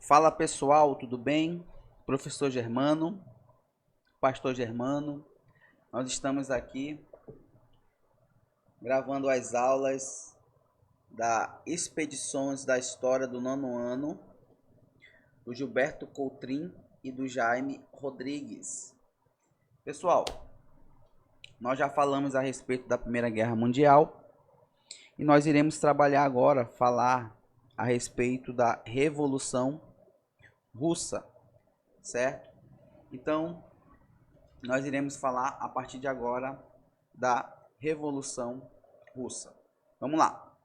Fala pessoal, tudo bem? Professor Germano, Pastor Germano, nós estamos aqui gravando as aulas da Expedições da História do Nono Ano, do Gilberto Coutrin e do Jaime Rodrigues. Pessoal, nós já falamos a respeito da Primeira Guerra Mundial e nós iremos trabalhar agora, falar a respeito da Revolução Russa, certo? Então, nós iremos falar a partir de agora da Revolução Russa. Vamos lá.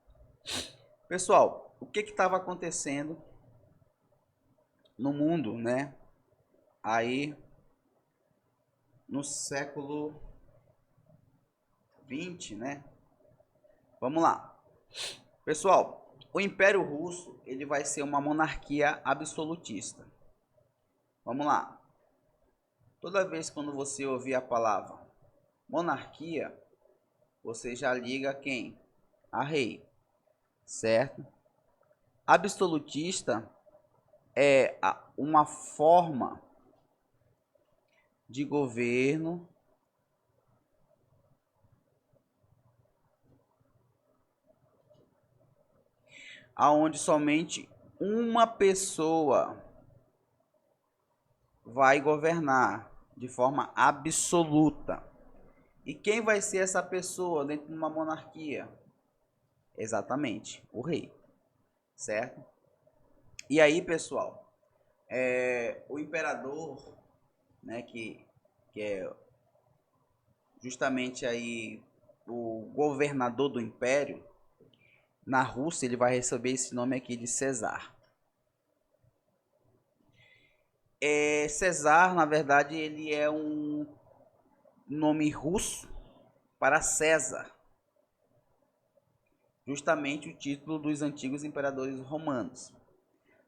Pessoal, o que estava acontecendo no mundo, né? Aí no século 20, né? Vamos lá. Pessoal, o Império Russo, ele vai ser uma monarquia absolutista. Vamos lá. Toda vez quando você ouvir a palavra monarquia, você já liga quem? A rei, certo? Absolutista é uma forma de governo aonde somente uma pessoa vai governar de forma absoluta. E quem vai ser essa pessoa dentro de uma monarquia? Exatamente, o rei, certo? E aí, pessoal, o imperador, né, que é justamente aí o governador do império, na Rússia ele vai receber esse nome aqui de Cesar. Cesar, na verdade, ele é um nome russo para César, justamente o título dos antigos imperadores romanos,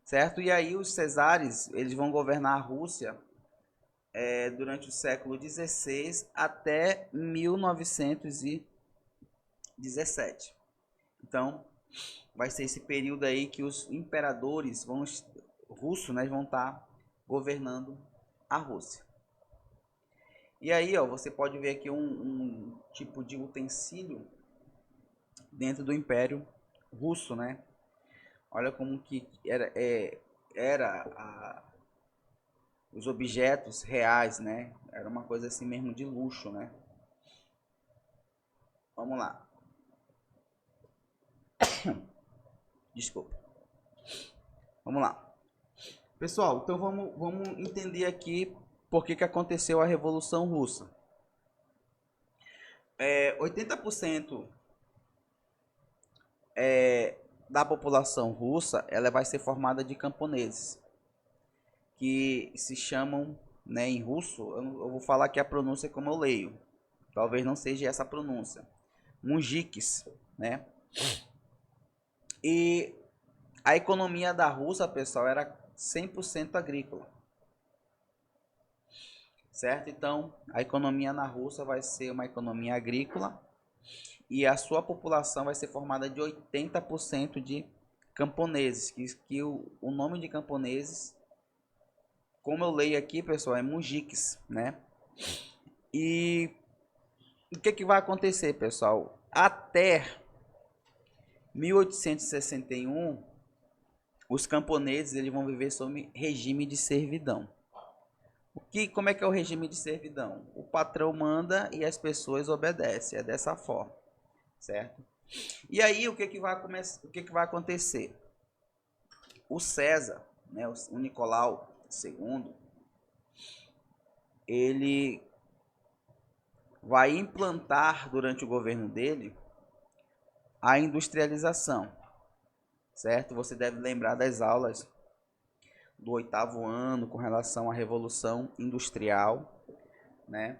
certo? E aí os cesares, eles vão governar a Rússia durante o século XVI até 1917. Então, vai ser esse período aí que os imperadores russos, né, vão estar governando a Rússia. E aí, ó, você pode ver aqui um tipo de utensílio dentro do Império Russo, né? Olha como que os objetos reais, né? Era uma coisa assim mesmo de luxo, né? Vamos lá. Desculpa. Vamos lá. Pessoal, então vamos entender aqui por que aconteceu a Revolução Russa. 80% da população russa ela vai ser formada de camponeses, que se chamam, né, em russo, eu vou falar aqui a pronúncia como eu leio, talvez não seja essa a pronúncia, mujiks, né? E a economia da Rússia, pessoal, era 100% agrícola, certo? Então, a economia na Rússia vai ser uma economia agrícola e a sua população vai ser formada de 80% de camponeses, que o nome de camponeses, como eu leio aqui, pessoal, é mujiks, né? E o que vai acontecer, pessoal? Até 1861, os camponeses eles vão viver sob regime de servidão. Como é que é o regime de servidão? O patrão manda e as pessoas obedecem. É dessa forma, certo? E aí o que vai acontecer? O César, né, o Nicolau II, ele vai implantar durante o governo dele a industrialização, certo? Você deve lembrar das aulas do 8º ano com relação à Revolução Industrial, né?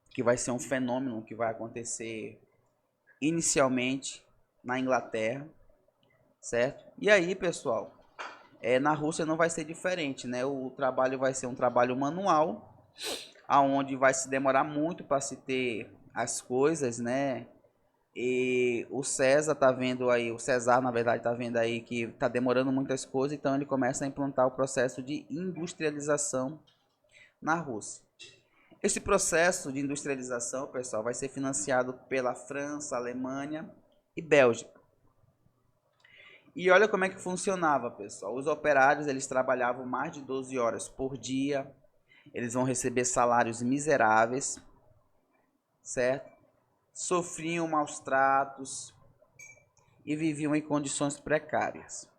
Que vai ser um fenômeno que vai acontecer inicialmente na Inglaterra, certo? E aí, pessoal, na Rússia não vai ser diferente, né? O trabalho vai ser um trabalho manual, aonde vai se demorar muito para se ter as coisas, né? E o César tá vendo aí, o César na verdade tá vendo aí que tá demorando muitas coisas, então ele começa a implantar o processo de industrialização na Rússia. Esse processo de industrialização, pessoal, vai ser financiado pela França, Alemanha e Bélgica. E olha como é que funcionava, pessoal. Os operários, eles trabalhavam mais de 12 horas por dia. Eles vão receber salários miseráveis, certo? Sofriam maus tratos e viviam em condições precárias.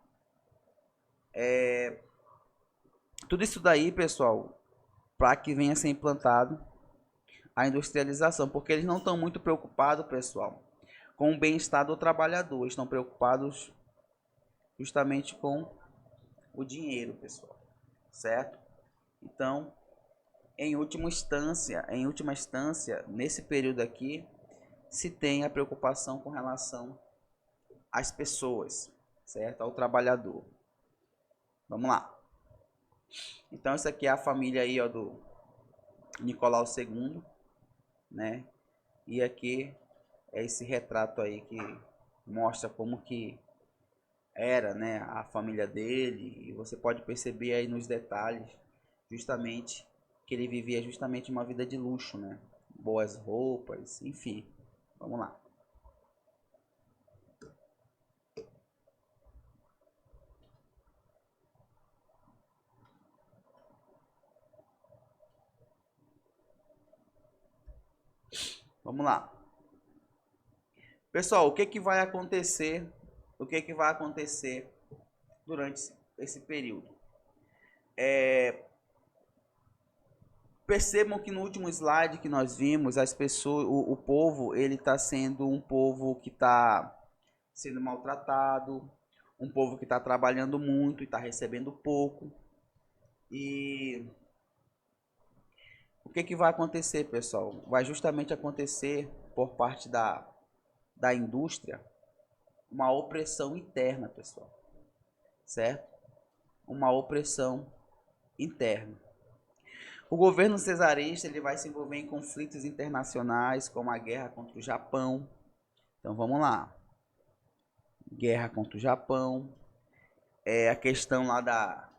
Tudo isso daí, pessoal, para que venha a ser implantado a industrialização, porque eles não estão muito preocupados, pessoal, com o bem-estar do trabalhador, estão preocupados justamente com o dinheiro, pessoal, certo? Então, em última instância, nesse período aqui, se tem a preocupação com relação às pessoas, certo? Ao trabalhador. Vamos lá. Então, essa aqui é a família aí, ó, do Nicolau II, né? E aqui é esse retrato aí que mostra como que era, né, a família dele, e você pode perceber aí nos detalhes justamente que ele vivia justamente uma vida de luxo, né? Boas roupas, enfim. Vamos lá. Vamos lá. Pessoal, o que que vai acontecer? O que que vai acontecer durante esse período? Percebam que no último slide que nós vimos, as pessoas, o povo, ele está sendo um povo que está sendo maltratado, um povo que está trabalhando muito e está recebendo pouco. E o que que vai acontecer, pessoal? Vai justamente acontecer por parte da indústria uma opressão interna, pessoal, certo? Uma opressão interna. O governo cesarista ele vai se envolver em conflitos internacionais, como a guerra contra o Japão. Então vamos lá. Guerra contra o Japão. A questão lá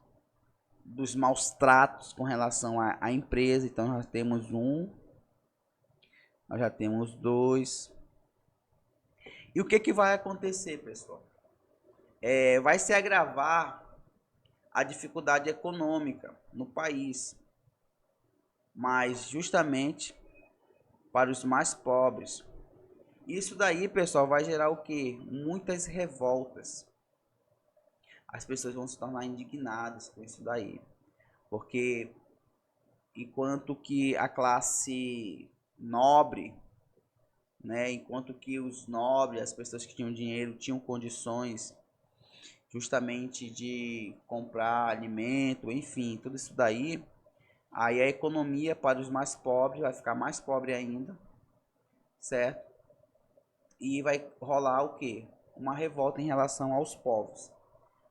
dos maus tratos com relação à empresa. Então nós temos nós já temos dois. E o que que vai acontecer, pessoal? Vai se agravar a dificuldade econômica no país, mas justamente para os mais pobres. Isso daí, pessoal, vai gerar o quê? Muitas revoltas. As pessoas vão se tornar indignadas com isso daí, porque enquanto que a classe nobre, né, enquanto que os nobres, as pessoas que tinham dinheiro, tinham condições justamente de comprar alimento, enfim, tudo isso daí, aí a economia para os mais pobres vai ficar mais pobre ainda, certo? E vai rolar o quê? Uma revolta em relação aos povos.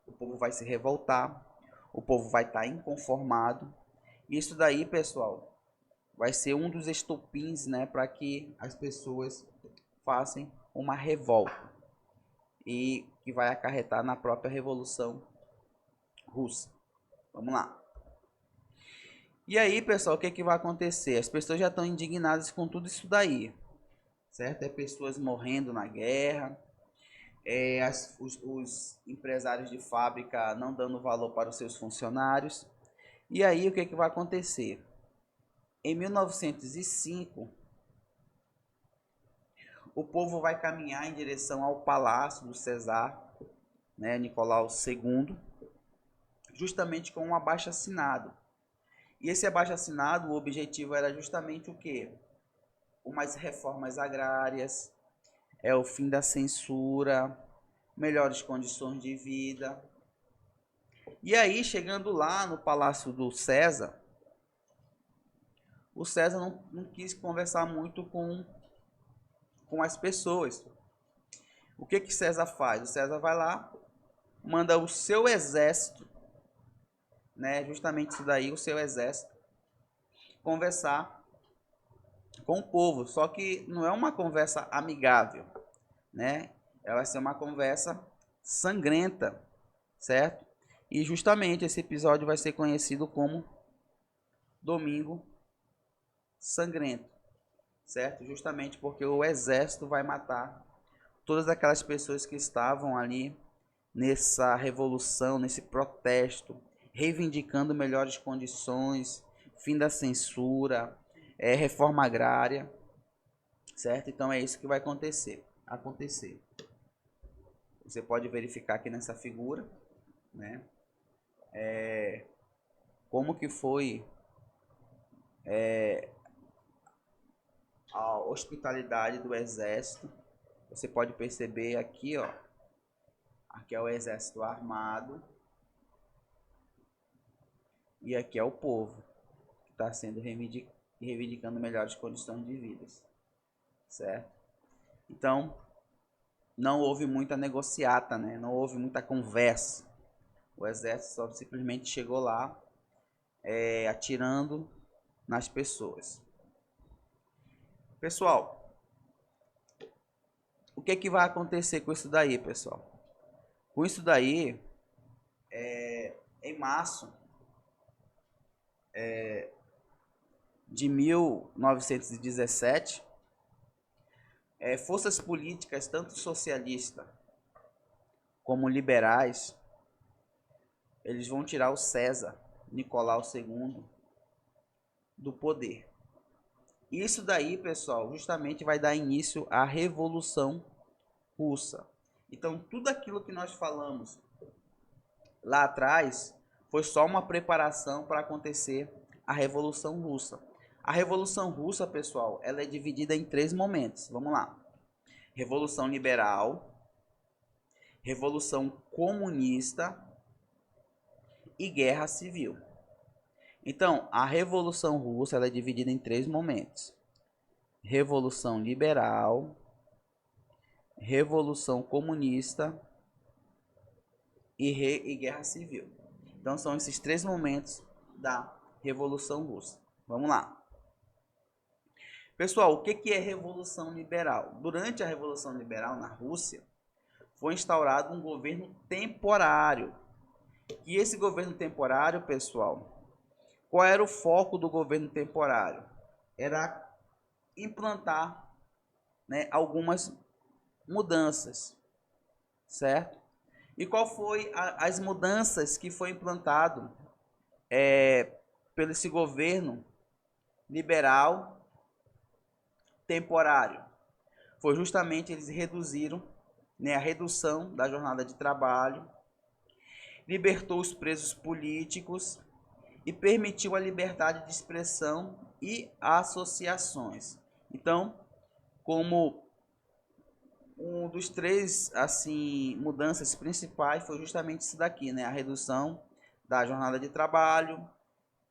O povo vai se revoltar, o povo vai estar inconformado. Isso daí, pessoal, vai ser um dos estopins, né, para que as pessoas façam uma revolta e que vai acarretar na própria Revolução Russa. Vamos lá. E aí, pessoal, o que, que vai acontecer? As pessoas já estão indignadas com tudo isso daí, certo? Pessoas morrendo na guerra, os empresários de fábrica não dando valor para os seus funcionários. E aí, o que, que vai acontecer? Em 1905, o povo vai caminhar em direção ao palácio do Cesar, né, Nicolau II, justamente com um abaixo-assinado. E esse abaixo-assinado, o objetivo era justamente o quê? Umas reformas agrárias, o fim da censura, melhores condições de vida. E aí, chegando lá no palácio do César, o César não quis conversar muito com as pessoas. O que que César faz? O César vai lá, manda o seu exército, né, justamente isso daí, o seu exército, conversar com o povo. Só que não é uma conversa amigável, né? Ela vai ser uma conversa sangrenta, certo? E justamente esse episódio vai ser conhecido como Domingo Sangrento, certo? Justamente porque o exército vai matar todas aquelas pessoas que estavam ali nessa revolução, nesse protesto, reivindicando melhores condições, fim da censura, reforma agrária, certo? Então é isso que vai acontecer. Você pode verificar aqui nessa figura, né? Como que foi a hospitalidade do exército. Você pode perceber aqui, ó. Aqui é o exército armado. E aqui é o povo que está sendo reivindicando melhores condições de vida, certo? Então, não houve muita negociata, né? Não houve muita conversa. O exército só simplesmente chegou lá atirando nas pessoas. Pessoal, o que que vai acontecer com isso daí, pessoal? Com isso daí, em março de 1917, forças políticas, tanto socialistas como liberais, eles vão tirar o César Nicolau II do poder. Isso daí, pessoal, justamente vai dar início à Revolução Russa. Então, tudo aquilo que nós falamos lá atrás foi só uma preparação para acontecer a Revolução Russa. A Revolução Russa, pessoal, ela é dividida em 3 momentos. Vamos lá. Revolução Liberal, Revolução Comunista e Guerra Civil. Então, a Revolução Russa ela é dividida em 3 momentos. Revolução Liberal, Revolução Comunista e Guerra Civil. Então, são esses 3 momentos da Revolução Russa. Vamos lá. Pessoal, o que é Revolução Liberal? Durante a Revolução Liberal na Rússia, foi instaurado um governo temporário. E esse governo temporário, pessoal, qual era o foco do governo temporário? Era implantar, né, algumas mudanças, certo? E qual foi as mudanças que foi implantado pelo esse governo liberal temporário? Foi justamente eles reduziram, né, a redução da jornada de trabalho, libertou os presos políticos e permitiu a liberdade de expressão e associações. Então, como um dos 3 assim mudanças principais foi justamente isso daqui, né? A redução da jornada de trabalho,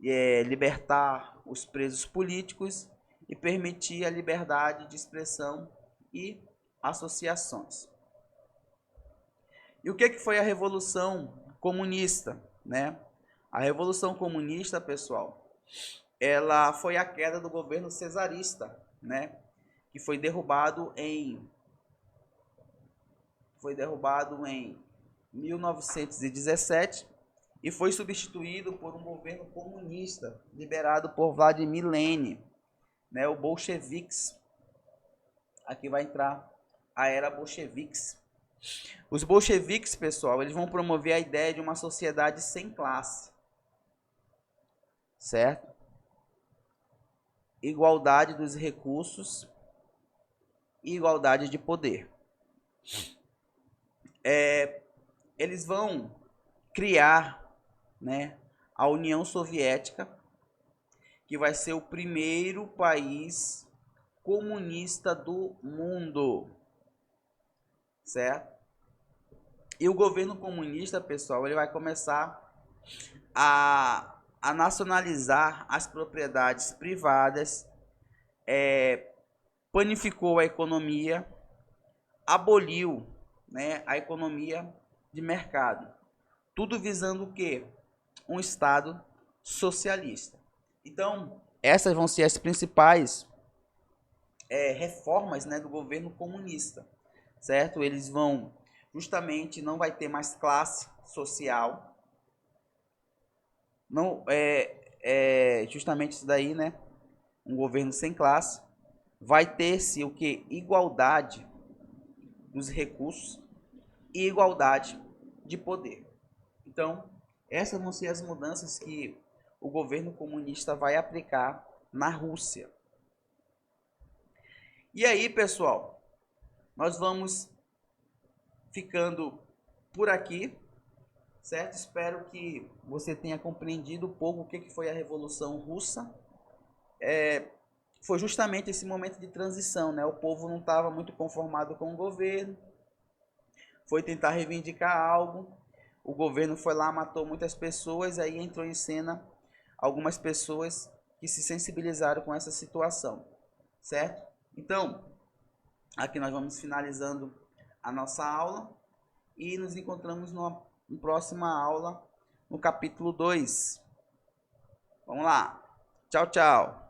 libertar os presos políticos e permitir a liberdade de expressão e associações. E o que foi a Revolução Comunista, né? A Revolução Comunista, pessoal, ela foi a queda do governo cesarista, né? Que foi derrubado em 1917 e foi substituído por um governo comunista liderado por Vladimir Lenin, né? O bolcheviques. Aqui vai entrar a era bolcheviques. Os bolcheviques, pessoal, eles vão promover a ideia de uma sociedade sem classe, certo? Igualdade dos recursos e igualdade de poder. Eles vão criar, né, a União Soviética, que vai ser o primeiro país comunista do mundo, certo? E o governo comunista, pessoal, ele vai começar a nacionalizar as propriedades privadas, panificou a economia, aboliu, né, a economia de mercado. Tudo visando o quê? Um Estado socialista. Então, essas vão ser as principais reformas, né, do governo comunista. certo? Eles vão, justamente, não vai ter mais classe social, não é justamente isso daí, né? Um governo sem classe, vai ter-se o que? Igualdade dos recursos e igualdade de poder. Então, essas vão ser as mudanças que o governo comunista vai aplicar na Rússia. E aí, pessoal, nós vamos ficando por aqui, certo? Espero que você tenha compreendido um pouco o que foi a Revolução Russa. Foi justamente esse momento de transição, né? O povo não estava muito conformado com o governo, foi tentar reivindicar algo, o governo foi lá, matou muitas pessoas, aí entrou em cena algumas pessoas que se sensibilizaram com essa situação, certo? Então, aqui nós vamos finalizando a nossa aula e nos encontramos numa próxima aula, no capítulo 2. Vamos lá. Tchau, tchau.